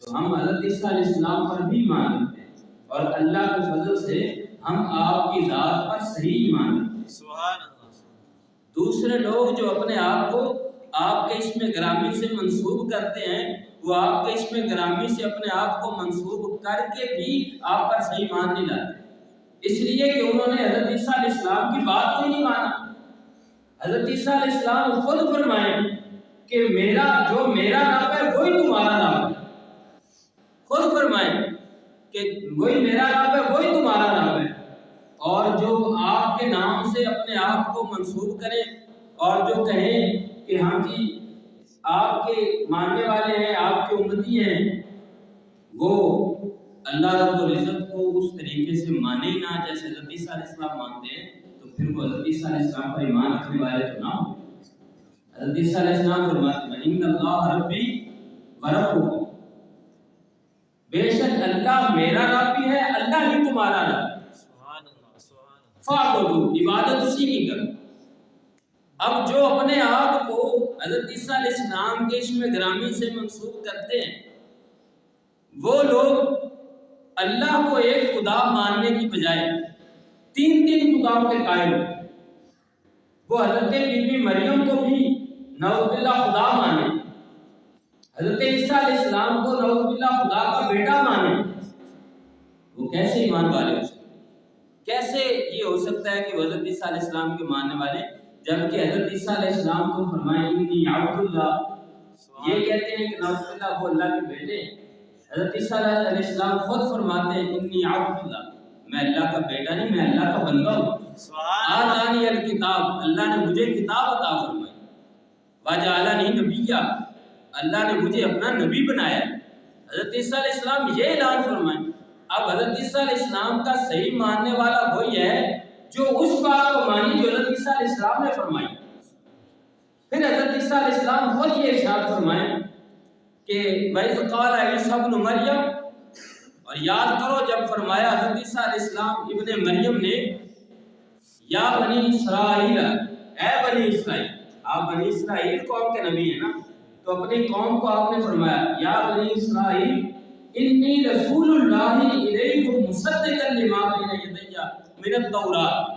تو ہم حضرت عیسیٰ علیہ السلام پر بھی ایمان رکھتے ہیں، اور اللہ کے فضل سے ہم آپ کی ذات پر صحیح ایمان رکھتے ہیں۔ سبحان اللہ۔ دوسرے لوگ جو اپنے آپ کو آپ کے اسم گرامی سے منسوب کرتے ہیں، وہ آپ کے اسم گرامی سے اپنے آپ کو منسوب کر کے بھی آپ پر صحیح ایمان نہیں لاتے، اس لیے کہ انہوں نے حضرت عیسیٰ علیہ السلام کی بات کو ہی نہیں مانا۔ حضرت عیسیٰ علیہ السلام خود فرمائیں کہ میرا رب ہے وہی تمہارا رب ہے، خود فرمائیں کہ وہی میرا رب ہے وہی تمہارا رب ہے، اور جو آپ کے نام سے اپنے آپ کو منسوب کریں اور جو کہیں کہ ہاں جی آپ کے ماننے والے ہیں، آپ کے امتی ہیں، وہ اللہ رب العزت کو اس طریقے سے مانے ہی نہ جیسے حضرت عیسیٰ علیہ السلام مانتے ہیں، تو پھر وہ حضرت عیسیٰ علیہ السلام پر ایمان رکھنے والے تو نہ ہو۔ حضرت عیسیٰ علیہ السلام فرماتے ہیں ان اللہ ربی وربکم، بے شک اللہ میرا رب بھی ہے، اللہ ہی تمہارا رب ہے، فاعبدوا، عبادت اسی کی کرو۔ اب جو اپنے آپ کو حضرت عیسیٰ علیہ السلام کے اسم گرامی سے منسوب کرتے ہیں، وہ لوگ اللہ کو ایک خدا ماننے کی بجائے تین خداؤں کے قائل ہیں۔ وہ حضرت بی بی مریم کو بھی نعوذ باللہ خدا مانے، حضرت عیسیٰ علیہ السلام کو نعوذ باللہ خدا کا بیٹا مانے۔ وہ کیسے ایمان والے ہو سکتے ہیں؟ کیسے یہ ہو سکتا ہے کہ وہ حضرت عیسیٰ علیہ السلام کے ماننے والے، جبکہ حضرت عیسیٰ علیہ السلام کو فرمائے انی عبد اللہ، یہ کہتے ہیں کہ نعوذ باللہ وہ اللہ کے بیٹے ہیں۔ حضرت عیسیٰ علیہ السلام خود فرماتے ہیں انی عبد اللہ، میں اللہ کا بیٹا نہیں، میں اللہ کا بندہ ہوں۔ آتانی الکتاب، اللہ نے مجھے کتاب عطا فرمائی، وجعلنی نبیّا، اللہ نے مجھے اپنا نبی بنایا۔ حضرت عیسیٰ علیہ السلام یہ اعلان فرمائیں۔ اب حضرت عیسیٰ علیہ السلام کا صحیح ماننے والا وہی ہے جو اس بات کو مانی جو حضرت عیسیٰ علیہ السلام نے فرمائی۔ پھر حضرت عیسیٰ علیہ السلام خود یہ ارشاد فرمائیں کہ وَإِذْ قَالَ عِيسَىٰ ابْنُ مَرْيَمَ، اور یاد کرو جب فرمایا حضرت عیسیٰ علیہ السلام ابن مریم نے یا بنی اسرائیل، اے بنی اسرائیل، آپ بنی اسرائیل قوم کے نبی ہیں نا، تو اپنی قوم کو آپ نے فرمایا یا بنی اسرائیل انی رسول اللہ الیکم مصدقا لما بین یدی من التوراۃ،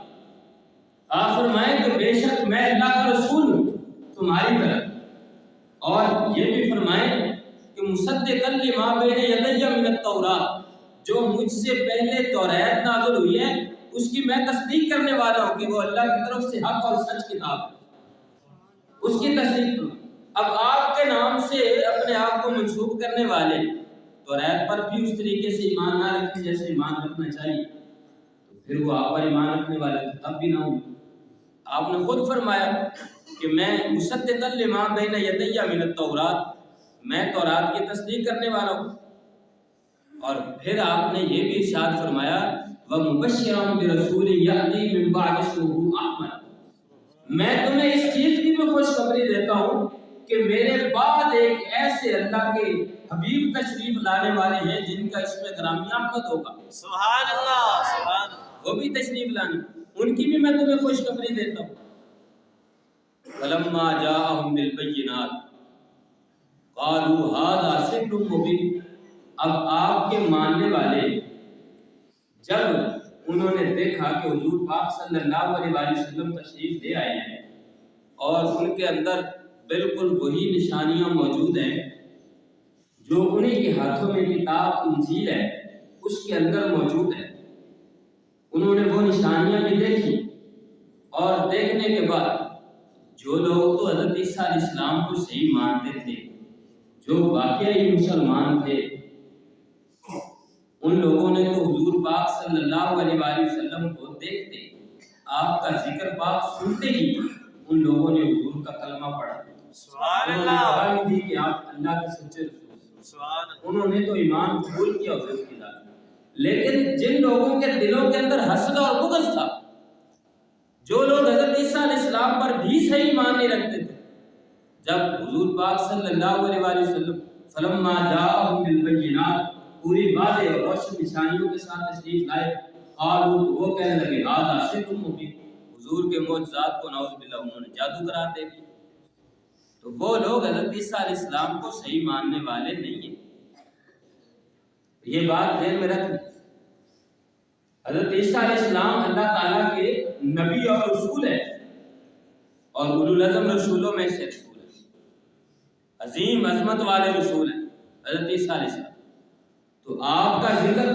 آپ فرمائیں کہ بے شک میں اللہ کا رسول ہوں تمہاری طرف، اور یہ بھی فرمائیں کہ مصدقا لما بین یدی من التوراۃ، جو مجھ سے پہلے توریت نازل ہوئی ہے اس کی میں تصدیق کرنے والا ہوں کہ وہ اللہ کی طرف سے حق اور سچ کتاب ہے، اس کی تصدیق کروں۔ اب آپ کے نام سے اپنے آپ کو منسوب کرنے والے توریت پر بھی اس طریقے سے ایمان نہ رکھیں جیسے ایمان رکھنا چاہیے، تو پھر وہ آپ پر ایمان رکھنے والے تب بھی نہ ہوں۔ آپ نے خود فرمایا کہ میں مصدقا لما بین یدی من التوراۃ، میں تورات کی تصدیق کرنے والا ہوں۔ اور پھر آپ نے یہ بھی ارشاد فرمایا وَمُبَشِّرًا بِرَسُولٍ يَأْتِي مِن بَعْدِ اسْمُهُ أَحْمَدُ، میں تمہیں اس چیز کی بھی خوشخبری دیتا ہوں کہ میرے بعد ایک ایسے اللہ کے حبیب تشریف لانے والے ہیں جن کا اسم گرامی احمد ہوگا۔ سبحان اللہ، سبحان اللہ، وہ بھی تشریف لانے، ان کی بھی میں تمہیں خوشخبری دیتا ہوں۔ فَلَمَّا جَاءَهُم بِالْبَيِّنَاتِ قَالُوا هَذَا سِحْرٌ مُبِينٌ، اب آپ کے ماننے والے جب انہوں نے دیکھا کہ حضور پاک صلی اللہ علیہ وسلم تشریف لے آئے ہیں اور ان کے اندر بالکل وہی نشانیاں موجود ہیں جو انہیں کے ہاتھوں میں کتاب انجیل ہے اس کے اندر موجود ہے، انہوں نے وہ نشانیاں بھی دیکھی، اور دیکھنے کے بعد جو لوگ تو حضرت عیسیٰ علیہ السلام کو صحیح مانتے تھے، جو واقعی مسلمان تھے، ان لوگوں نے تو حضور پاک صلی اللہ علیہ وآلہ وسلم کو دیکھتے، آپ کا ذکر پاک سنتے ہی ان لوگوں نے حضور کا کلمہ پڑھا، سبحان انہوں نے اللہ، گواہی دی کہ آپ اللہ کے سچے رسول ہیں، سبحان اللہ، انہوں نے تو ایمان قبول کیا حضور کی ذات میں۔ لیکن جن لوگوں کے دلوں کے اندر حسد اور بغض تھا، جو لوگ حضرت عیسیٰ علیہ السلام پر بھی صحیح ایمان نہیں رکھتے تھے، جب حضور پاک صلی اللہ علیہ وآلہ وسلم فلما جاءہم بالبینات پوری واضح اور روشن نشانیوں کے ساتھ تشریف لائے، قالوا، تو وہ کہنے لگے ھذا سحر مبین، حضور کے معجزات کو نعوذ باللہ انہوں نے جادو قرار دے دیا۔ تو وہ لوگ حضرت عیسیٰ علیہ السلام کو صحیح ماننے والے نہیں ہیں۔ یہ بات ذہن میں رکھیں، حضرت عیسیٰ علیہ السلام اللہ تعالیٰ کے نبی اور رسول ہیں، اور اولو العزم رسولوں میں سے رسول ہیں، عظیم عظمت والے رسول ہیں حضرت عیسیٰ علیہ السلام۔ تو آپ کا ذکر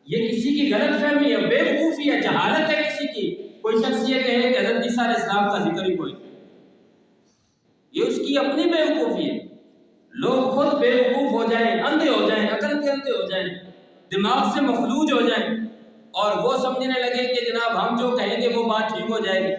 یہ کسی کی غلط فہمی ہے، بے وقوفی ہے، جہالت ہے کسی کی۔ کوئی شخص یہ کہے کہ حضرت عیسیٰ علیہ السلام کا ذکر ہی کوئی نہیں، یہ اس کی اپنی بے وقوفی ہے۔ لوگ خود بے وقوف ہو جائیں، اندھے ہو جائیں، عقل کے اندھے ہو جائیں، دماغ سے مفلوج ہو جائیں، اور وہ سمجھنے لگے کہ جناب ہم جو کہیں گے وہ بات ٹھیک ہو جائے گی۔